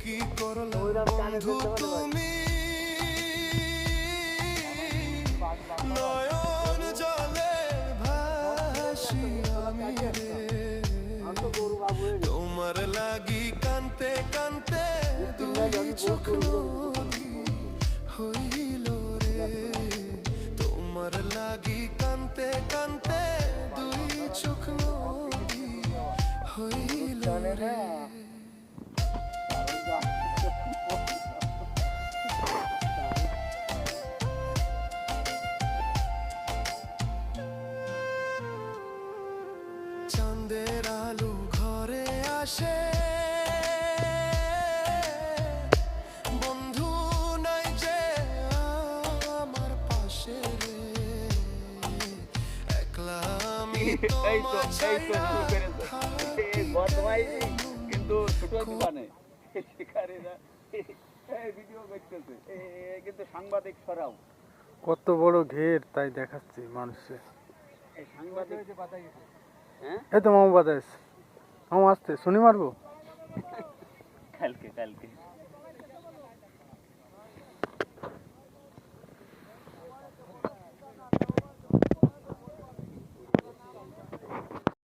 কি করলা বন্ধু তুমি নয়ন জলে ভাসি আমি রে তোমার লাগি কান্তে কান্তে দুই চোখ নদী হইল রে তোমার লাগি কান্তে কান্তে দুই চোখ নদী হইল রে চাঁদের আলো ঘরে আসে বন্ধু নাই যে আমার পাশে রে একলা আমি তোমার ছাইরা কিন্তু ছোট দোকানে শিকারীরা ভিডিও দেখতেছে কিন্তু সাংবাদিক সরাও কত বড় ঘের তাই দেখাচ্ছি মানুষে এই সাংবাদিক হ্যাঁ এই তো মামা বাতাস মামা আসতে শুনি মারবো কালকে